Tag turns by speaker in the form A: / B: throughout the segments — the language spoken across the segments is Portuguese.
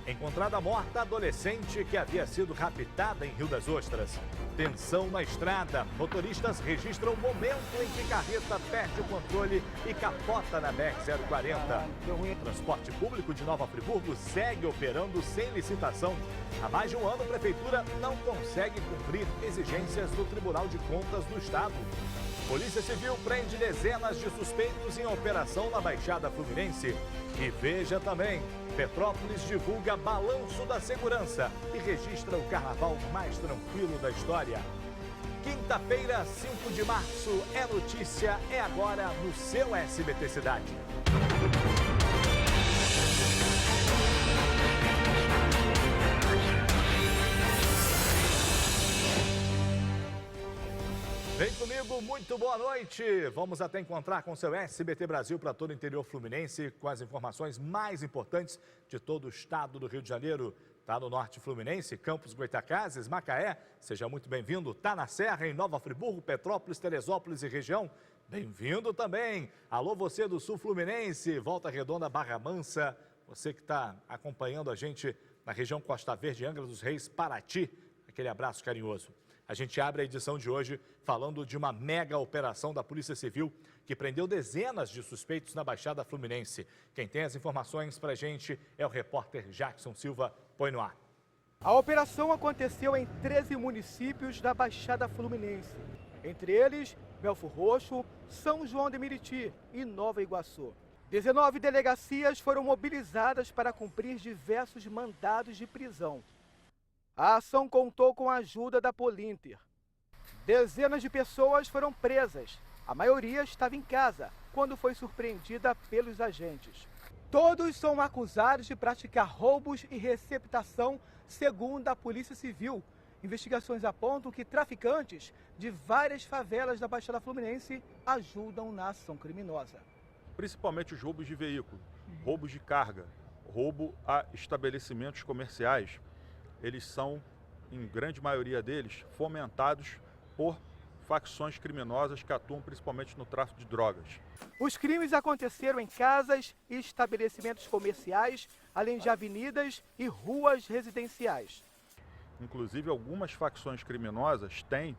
A: Encontrada morta a adolescente que havia sido raptada em Rio das Ostras. Tensão na estrada. Motoristas registram o momento em que carreta perde o controle e capota na BR-040. O transporte público de Nova Friburgo segue operando sem licitação. Há mais de um ano, a Prefeitura não consegue cumprir exigências do Tribunal de Contas do Estado. Polícia Civil prende dezenas de suspeitos em operação na Baixada Fluminense. E veja também, Petrópolis divulga balanço da segurança e registra o carnaval mais tranquilo da história. Quinta-feira, 5 de março, é notícia, é agora no seu SBT Cidade. Vem comigo, muito boa noite. Vamos até encontrar com o seu SBT Brasil para todo o interior fluminense com as informações mais importantes de todo o estado do Rio de Janeiro. Tá no norte fluminense, Campos, Goytacazes, Macaé. Seja muito bem-vindo. Tá na Serra, em Nova Friburgo, Petrópolis, Teresópolis e região. Bem-vindo também. Alô, você do sul fluminense, Volta Redonda, Barra Mansa. Você que está acompanhando a gente na região Costa Verde, Angra dos Reis, Paraty. Aquele abraço carinhoso. A gente abre a edição de hoje falando de uma mega operação da Polícia Civil que prendeu dezenas de suspeitos na Baixada Fluminense. Quem tem as informações para a gente é o repórter Jackson Silva. Põe no ar.
B: A operação aconteceu em 13 municípios da Baixada Fluminense. Entre eles, Belfor Roxo, São João de Meriti e Nova Iguaçu. 19 delegacias foram mobilizadas para cumprir diversos mandados de prisão. A ação contou com a ajuda da Polinter. Dezenas de pessoas foram presas. A maioria estava em casa quando foi surpreendida pelos agentes. Todos são acusados de praticar roubos e receptação, segundo a Polícia Civil. Investigações apontam que traficantes de várias favelas da Baixada Fluminense ajudam na ação criminosa.
C: Principalmente os roubos de veículo, roubos de carga, roubo a estabelecimentos comerciais. Eles são, em grande maioria deles, fomentados por facções criminosas que atuam principalmente no tráfico de drogas.
B: Os crimes aconteceram em casas e estabelecimentos comerciais, além de avenidas e ruas residenciais.
C: Inclusive, algumas facções criminosas têm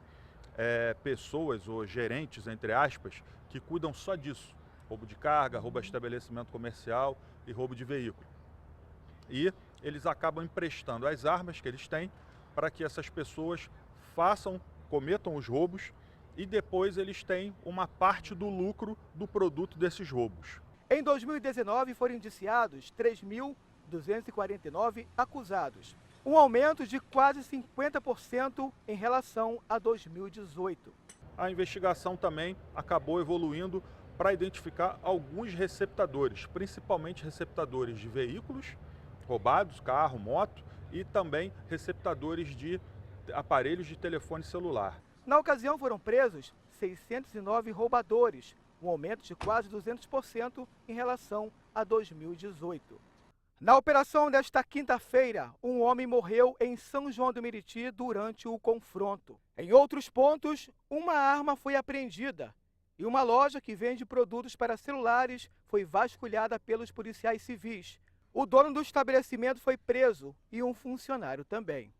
C: pessoas ou gerentes, entre aspas, que cuidam só disso. Roubo de carga, roubo a estabelecimento comercial e roubo de veículo. E eles acabam emprestando as armas que eles têm para que essas pessoas cometam os roubos e depois eles têm uma parte do lucro do produto desses roubos.
B: Em 2019 foram indiciados 3.249 acusados, um aumento de quase 50% em relação a 2018.
C: A investigação também acabou evoluindo para identificar alguns receptadores, principalmente receptadores de veículos roubados, carro, moto, e também receptadores de aparelhos de telefone celular.
B: Na ocasião foram presos 609 roubadores, um aumento de quase 200% em relação a 2018. Na operação desta quinta-feira, um homem morreu em São João do Meriti durante o confronto. Em outros pontos, uma arma foi apreendida e uma loja que vende produtos para celulares foi vasculhada pelos policiais civis. O dono do estabelecimento foi preso e um funcionário também.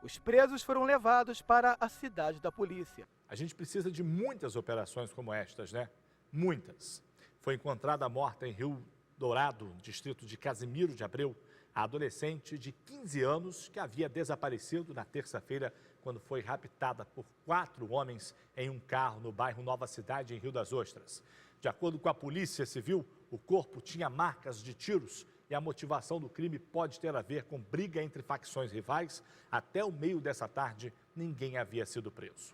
B: Os presos foram levados para a cidade da polícia.
A: A gente precisa de muitas operações como estas, né? Muitas. Foi encontrada morta em Rio Dourado, distrito de Casimiro de Abreu, a adolescente de 15 anos que havia desaparecido na terça-feira quando foi raptada por 4 homens em um carro no bairro Nova Cidade, em Rio das Ostras. De acordo com a Polícia Civil, o corpo tinha marcas de tiros e a motivação do crime pode ter a ver com briga entre facções rivais. Até o meio dessa tarde, ninguém havia sido preso.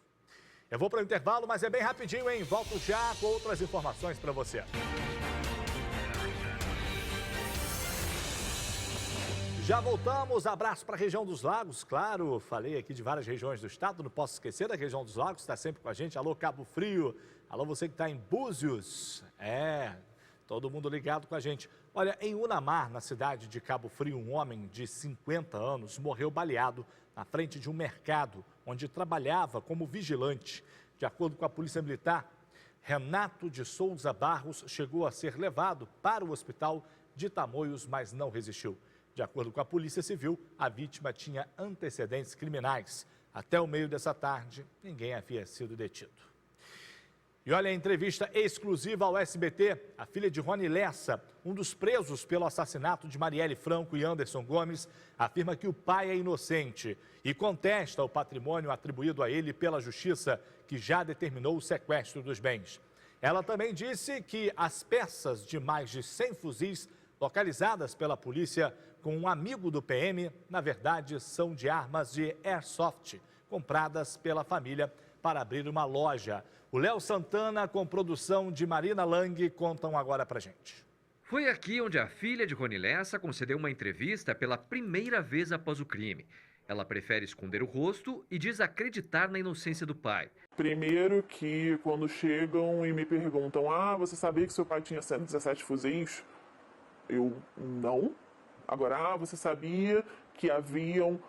A: Eu vou para o intervalo, mas é bem rapidinho, hein? Volto já com outras informações para você. Já voltamos, abraço para a região dos Lagos, claro, falei aqui de várias regiões do estado, não posso esquecer da região dos Lagos, está sempre com a gente. Alô, Cabo Frio, alô, você que está em Búzios, todo mundo ligado com a gente. Olha, em Unamar, na cidade de Cabo Frio, um homem de 50 anos morreu baleado na frente de um mercado onde trabalhava como vigilante. De acordo com a Polícia Militar, Renato de Souza Barros chegou a ser levado para o hospital de Tamoios, mas não resistiu. De acordo com a Polícia Civil, a vítima tinha antecedentes criminais. Até o meio dessa tarde, ninguém havia sido detido. E olha a entrevista exclusiva ao SBT. A filha de Rony Lessa, um dos presos pelo assassinato de Marielle Franco e Anderson Gomes, afirma que o pai é inocente e contesta o patrimônio atribuído a ele pela justiça, que já determinou o sequestro dos bens. Ela também disse que as peças de mais de 100 fuzis localizadas pela polícia com um amigo do PM, na verdade, são de armas de airsoft, compradas pela família para abrir uma loja. O Léo Santana, com produção de Marina Lang, contam agora pra gente.
D: Foi aqui onde a filha de Rony Lessa concedeu uma entrevista pela primeira vez após o crime. Ela prefere esconder o rosto e diz acreditar na inocência do pai.
E: Primeiro que quando chegam e me perguntam, você sabia que seu pai tinha 117 fuzis? Eu, não. Agora, você sabia que haviam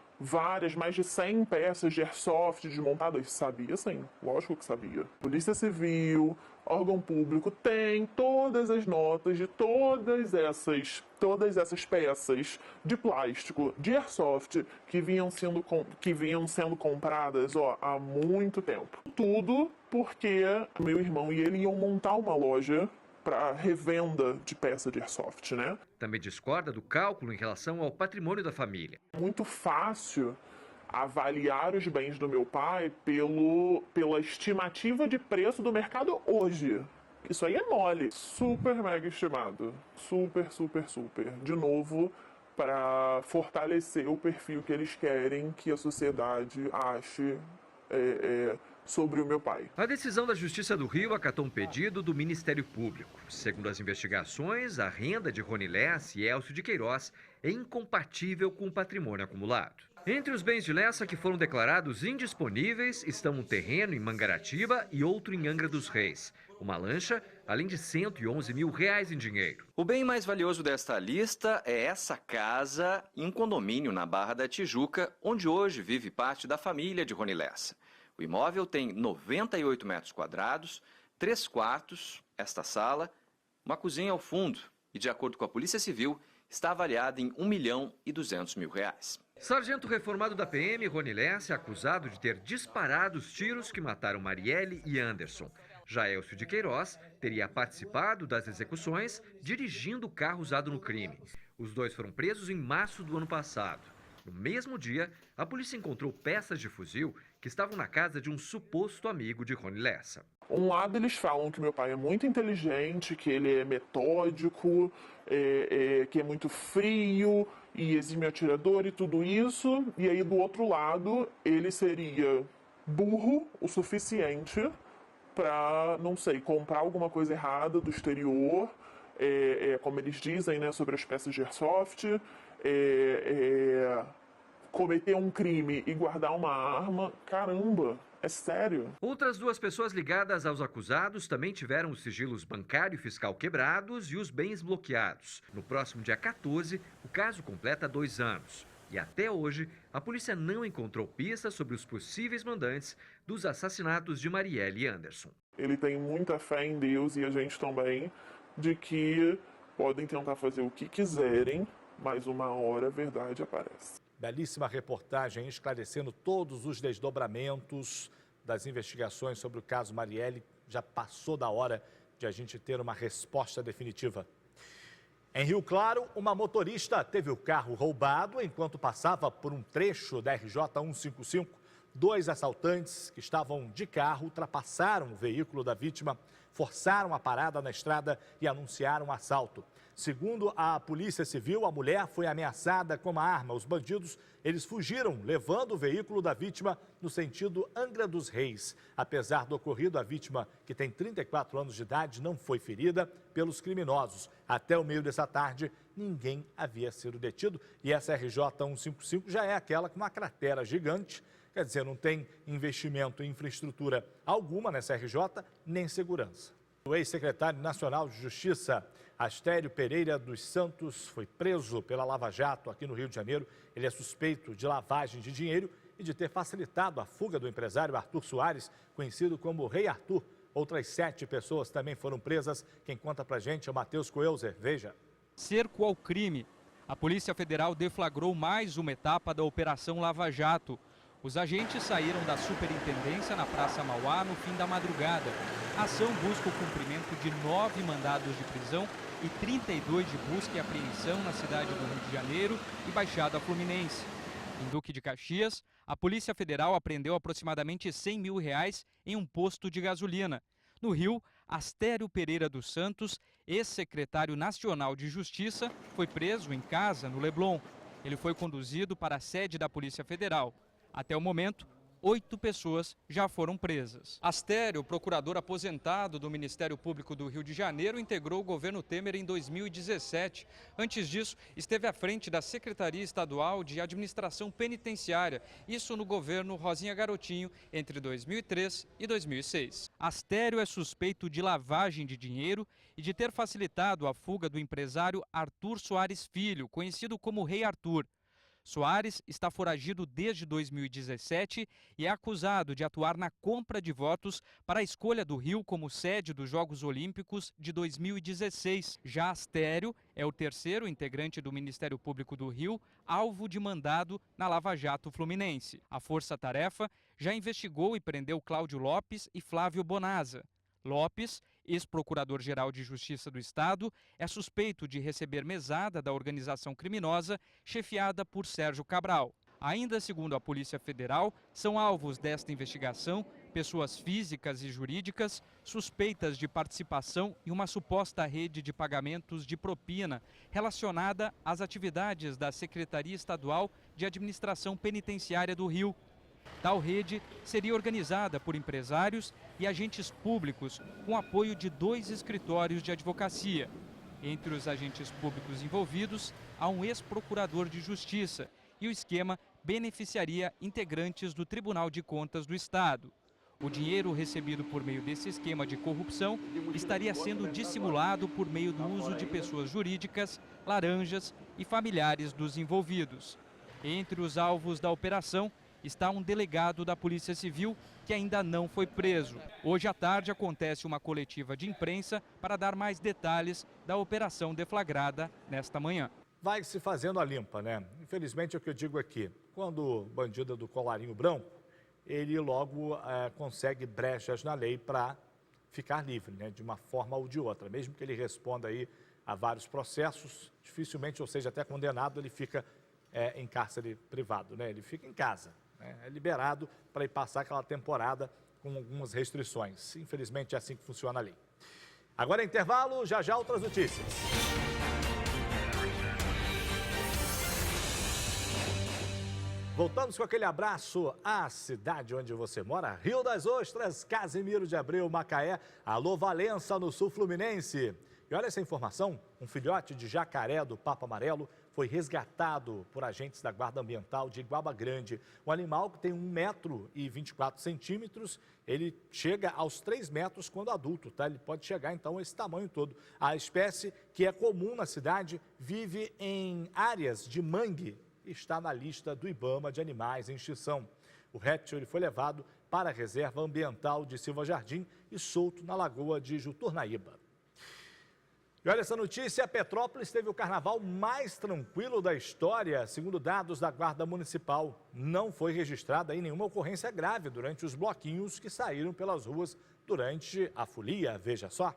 E: mais de 100 peças de airsoft desmontadas? Sabia, sim. Lógico que sabia. Polícia Civil, órgão público, tem todas as notas de todas essas peças de plástico, de airsoft, que vinham sendo compradas há muito tempo. Tudo porque meu irmão e ele iam montar uma loja para revenda de peça de airsoft, né?
D: Também discorda do cálculo em relação ao patrimônio da família.
E: Muito fácil avaliar os bens do meu pai pela estimativa de preço do mercado hoje. Isso aí é mole. Super mega estimado. Super, super, super. De novo, para fortalecer o perfil que eles querem que a sociedade ache sobre o meu pai.
D: A decisão da Justiça do Rio acatou um pedido do Ministério Público. Segundo as investigações, a renda de Rony Lessa e Elcio de Queiroz é incompatível com o patrimônio acumulado. Entre os bens de Lessa que foram declarados indisponíveis estão um terreno em Mangaratiba e outro em Angra dos Reis, uma lancha, além de R$111 mil em dinheiro.
F: O bem mais valioso desta lista é essa casa em um condomínio na Barra da Tijuca, onde hoje vive parte da família de Rony Lessa. O imóvel tem 98 metros quadrados, 3 quartos, esta sala, uma cozinha ao fundo e, de acordo com a Polícia Civil, está avaliada em R$1.200.000.
D: Sargento reformado da PM, Rony Lessa é acusado de ter disparado os tiros que mataram Marielle e Anderson. Já Elcio de Queiroz teria participado das execuções, dirigindo o carro usado no crime. Os dois foram presos em março do ano passado. No mesmo dia, a polícia encontrou peças de fuzil que estavam na casa de um suposto amigo de Rony Lessa.
E: Um lado eles falam que meu pai é muito inteligente, que ele é metódico, que é muito frio e exime atirador e tudo isso. E aí do outro lado ele seria burro o suficiente para, não sei, comprar alguma coisa errada do exterior, como eles dizem, né, sobre as peças de airsoft, cometer um crime e guardar uma arma. Caramba, é sério.
D: Outras duas pessoas ligadas aos acusados também tiveram os sigilos bancário e fiscal quebrados e os bens bloqueados. No próximo dia 14, o caso completa 2 anos. E até hoje, a polícia não encontrou pistas sobre os possíveis mandantes dos assassinatos de Marielle e Anderson.
E: Ele tem muita fé em Deus e a gente também, de que podem tentar fazer o que quiserem, mas uma hora a verdade aparece.
A: Belíssima reportagem esclarecendo todos os desdobramentos das investigações sobre o caso Marielle. Já passou da hora de a gente ter uma resposta definitiva. Em Rio Claro, uma motorista teve o carro roubado enquanto passava por um trecho da RJ 155. 2 assaltantes que estavam de carro ultrapassaram o veículo da vítima, forçaram a parada na estrada e anunciaram o assalto. Segundo a Polícia Civil, a mulher foi ameaçada com uma arma. Os bandidos, eles fugiram, levando o veículo da vítima no sentido Angra dos Reis. Apesar do ocorrido, a vítima, que tem 34 anos de idade, não foi ferida pelos criminosos. Até o meio dessa tarde, ninguém havia sido detido. E essa RJ 155 já é aquela com uma cratera gigante. Quer dizer, não tem investimento em infraestrutura alguma nessa RJ, nem segurança. O ex-secretário nacional de Justiça, Astério Pereira dos Santos, foi preso pela Lava Jato aqui no Rio de Janeiro. Ele é suspeito de lavagem de dinheiro e de ter facilitado a fuga do empresário Arthur Soares, conhecido como Rei Arthur. Outras 7 pessoas também foram presas. Quem conta pra gente é o Matheus Coelzer. Veja.
G: Cerco ao crime. A Polícia Federal deflagrou mais uma etapa da Operação Lava Jato. Os agentes saíram da superintendência na Praça Mauá no fim da madrugada. A ação busca o cumprimento de 9 mandados de prisão e 32 de busca e apreensão na cidade do Rio de Janeiro e Baixada Fluminense. Em Duque de Caxias, a Polícia Federal apreendeu aproximadamente R$100 mil em um posto de gasolina. No Rio, Astério Pereira dos Santos, ex-secretário nacional de Justiça, foi preso em casa, no Leblon. Ele foi conduzido para a sede da Polícia Federal. Até o momento, 8 pessoas já foram presas. Astério, procurador aposentado do Ministério Público do Rio de Janeiro, integrou o governo Temer em 2017. Antes disso, esteve à frente da Secretaria Estadual de Administração Penitenciária, isso no governo Rosinha Garotinho, entre 2003 e 2006. Astério é suspeito de lavagem de dinheiro e de ter facilitado a fuga do empresário Arthur Soares Filho, conhecido como Rei Arthur. Soares está foragido desde 2017 e é acusado de atuar na compra de votos para a escolha do Rio como sede dos Jogos Olímpicos de 2016. Já Astério é o terceiro integrante do Ministério Público do Rio, alvo de mandado na Lava Jato Fluminense. A Força Tarefa já investigou e prendeu Cláudio Lopes e Flávio Bonazza. Lopes, ex-procurador-geral de Justiça do Estado, é suspeito de receber mesada da organização criminosa chefiada por Sérgio Cabral. Ainda segundo a Polícia Federal, são alvos desta investigação pessoas físicas e jurídicas suspeitas de participação em uma suposta rede de pagamentos de propina relacionada às atividades da Secretaria Estadual de Administração Penitenciária do Rio. Tal rede seria organizada por empresários e agentes públicos com apoio de 2 escritórios de advocacia. Entre os agentes públicos envolvidos, há um ex-procurador de justiça e o esquema beneficiaria integrantes do Tribunal de Contas do Estado. O dinheiro recebido por meio desse esquema de corrupção estaria sendo dissimulado por meio do uso de pessoas jurídicas, laranjas e familiares dos envolvidos. Entre os alvos da operação está um delegado da Polícia Civil que ainda não foi preso. Hoje à tarde acontece uma coletiva de imprensa para dar mais detalhes da operação deflagrada nesta manhã.
A: Vai se fazendo a limpa, né? Infelizmente é o que eu digo aqui. Quando o bandido do colarinho branco, ele logo consegue brechas na lei para ficar livre, né? De uma forma ou de outra. Mesmo que ele responda aí a vários processos, dificilmente, ou seja, até condenado, ele fica em cárcere privado, né? Ele fica em casa. É liberado para ir passar aquela temporada com algumas restrições. Infelizmente é assim que funciona a lei. Agora é intervalo, já já outras notícias. Voltamos com aquele abraço à cidade onde você mora, Rio das Ostras, Casimiro de Abreu, Macaé, alô Valença, no sul fluminense. E olha essa informação, um filhote de jacaré do Papo Amarelo foi resgatado por agentes da Guarda Ambiental de Iguaba Grande. Um animal que tem 1,24 m, ele chega aos 3 metros quando adulto, tá? Ele pode chegar então a esse tamanho todo. A espécie, que é comum na cidade, vive em áreas de mangue e está na lista do IBAMA de animais em extinção. O réptil ele foi levado para a Reserva Ambiental de Silva Jardim e solto na Lagoa de Juturnaíba. E olha essa notícia, Petrópolis teve o carnaval mais tranquilo da história, segundo dados da Guarda Municipal. Não foi registrada aí nenhuma ocorrência grave durante os bloquinhos que saíram pelas ruas durante a folia, veja só.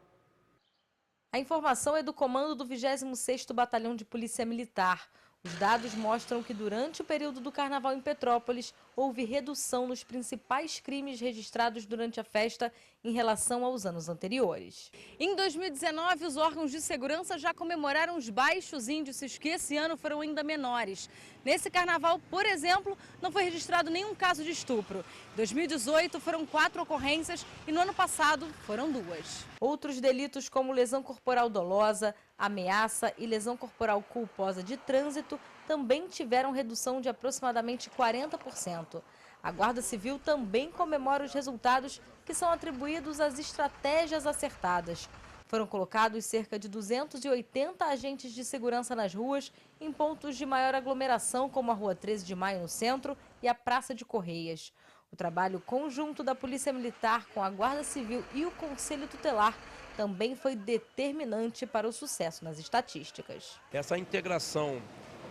H: A informação é do comando do 26º Batalhão de Polícia Militar. Os dados mostram que durante o período do carnaval em Petrópolis, houve redução nos principais crimes registrados durante a festa em relação aos anos anteriores. Em 2019, os órgãos de segurança já comemoraram os baixos índices que esse ano foram ainda menores. Nesse carnaval, por exemplo, não foi registrado nenhum caso de estupro. Em 2018, foram 4 ocorrências e no ano passado foram 2. Outros delitos como lesão corporal dolosa, ameaça e lesão corporal culposa de trânsito também tiveram redução de aproximadamente 40%. A Guarda Civil também comemora os resultados que são atribuídos às estratégias acertadas. Foram colocados cerca de 280 agentes de segurança nas ruas, em pontos de maior aglomeração, como a Rua 13 de Maio no centro e a Praça de Correias. O trabalho conjunto da Polícia Militar com a Guarda Civil e o Conselho Tutelar também foi determinante para o sucesso nas estatísticas.
I: Essa integração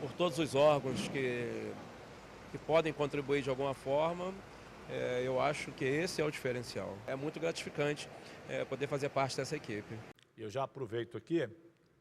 I: por todos os órgãos que podem contribuir de alguma forma, eu acho que esse é o diferencial. É muito gratificante poder fazer parte dessa equipe.
A: Eu já aproveito aqui,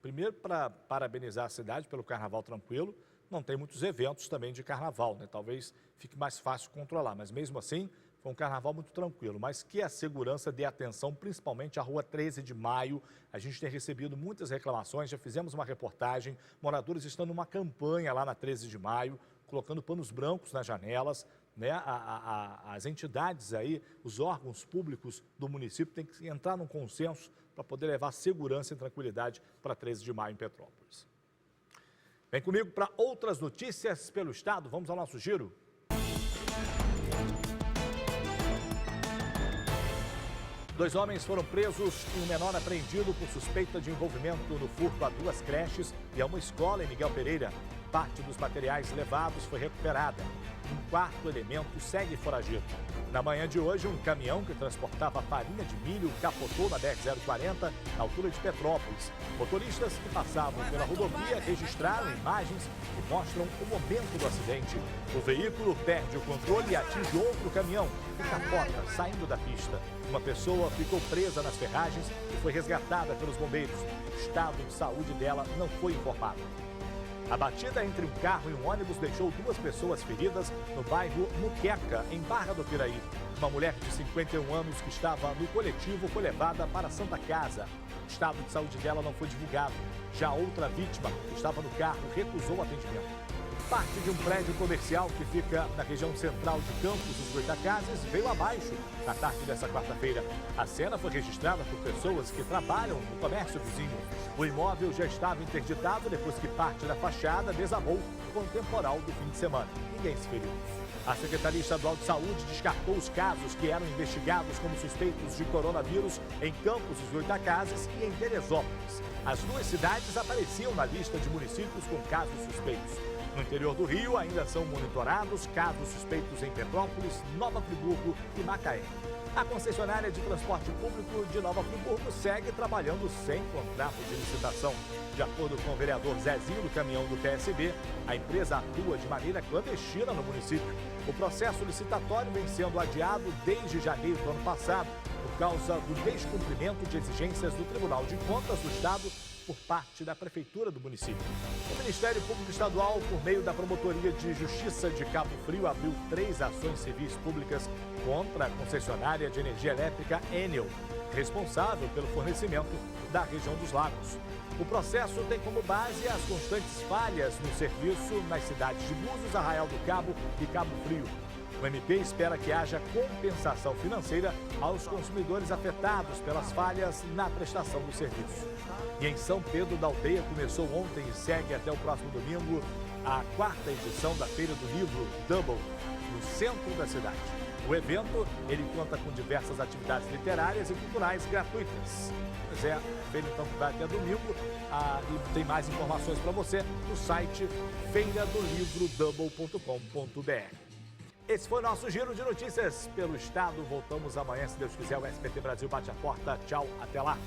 A: primeiro para parabenizar a cidade pelo Carnaval tranquilo. Não tem muitos eventos também de Carnaval, né? Talvez fique mais fácil controlar, mas mesmo assim foi um Carnaval muito tranquilo. Mas que a segurança dê atenção, principalmente à Rua 13 de Maio. A gente tem recebido muitas reclamações, já fizemos uma reportagem, moradores estão numa campanha lá na 13 de Maio, colocando panos brancos nas janelas, né? As entidades aí, os órgãos públicos do município têm que entrar num consenso para poder levar segurança e tranquilidade para 13 de Maio em Petrópolis. Vem comigo para outras notícias pelo estado. Vamos ao nosso giro. Dois homens foram presos e um menor apreendido por suspeita de envolvimento no furto a 2 creches e a uma escola em Miguel Pereira. Parte dos materiais levados foi recuperada. Um quarto elemento segue foragido. Na manhã de hoje, um caminhão que transportava farinha de milho capotou na BR-040, na altura de Petrópolis. Motoristas que passavam pela rodovia registraram imagens que mostram o momento do acidente. O veículo perde o controle e atinge outro caminhão, que capota, saindo da pista. Uma pessoa ficou presa nas ferragens e foi resgatada pelos bombeiros. O estado de saúde dela não foi informado. A batida entre um carro e um ônibus deixou 2 pessoas feridas no bairro Muqueca, em Barra do Piraí. Uma mulher de 51 anos que estava no coletivo foi levada para a Santa Casa. O estado de saúde dela não foi divulgado. Já outra vítima, que estava no carro, recusou atendimento. Parte de um prédio comercial que fica na região central de Campos dos Goitacazes veio abaixo na tarde dessa quarta-feira. A cena foi registrada por pessoas que trabalham no comércio vizinho. O imóvel já estava interditado depois que parte da fachada desabou com o temporal do fim de semana. Ninguém se feriu. A Secretaria Estadual de Saúde descartou os casos que eram investigados como suspeitos de coronavírus em Campos dos Goitacazes e em Teresópolis. As 2 cidades apareciam na lista de municípios com casos suspeitos. No interior do Rio, ainda são monitorados casos suspeitos em Petrópolis, Nova Friburgo e Macaé. A concessionária de transporte público de Nova Friburgo segue trabalhando sem contrato de licitação. De acordo com o vereador Zezinho do caminhão do PSB, a empresa atua de maneira clandestina no município. O processo licitatório vem sendo adiado desde janeiro do ano passado, por causa do descumprimento de exigências do Tribunal de Contas do Estado por parte da Prefeitura do município. O Ministério Público Estadual, por meio da Promotoria de Justiça de Cabo Frio, abriu 3 ações civis públicas contra a concessionária de energia elétrica Enel, responsável pelo fornecimento da região dos lagos. O processo tem como base as constantes falhas no serviço nas cidades de Búzios, Arraial do Cabo e Cabo Frio. O MP espera que haja compensação financeira aos consumidores afetados pelas falhas na prestação do serviço. E em São Pedro da Aldeia começou ontem e segue até o próximo domingo a 4ª edição da Feira do Livro Double, no centro da cidade. O evento, ele conta com diversas atividades literárias e culturais gratuitas. Pois é, a feira então vai até domingo e tem mais informações para você no site feiradolivrodouble.com.br. Esse foi o nosso giro de notícias pelo estado. Voltamos amanhã, se Deus quiser. O SBT Brasil bate a porta. Tchau, até lá.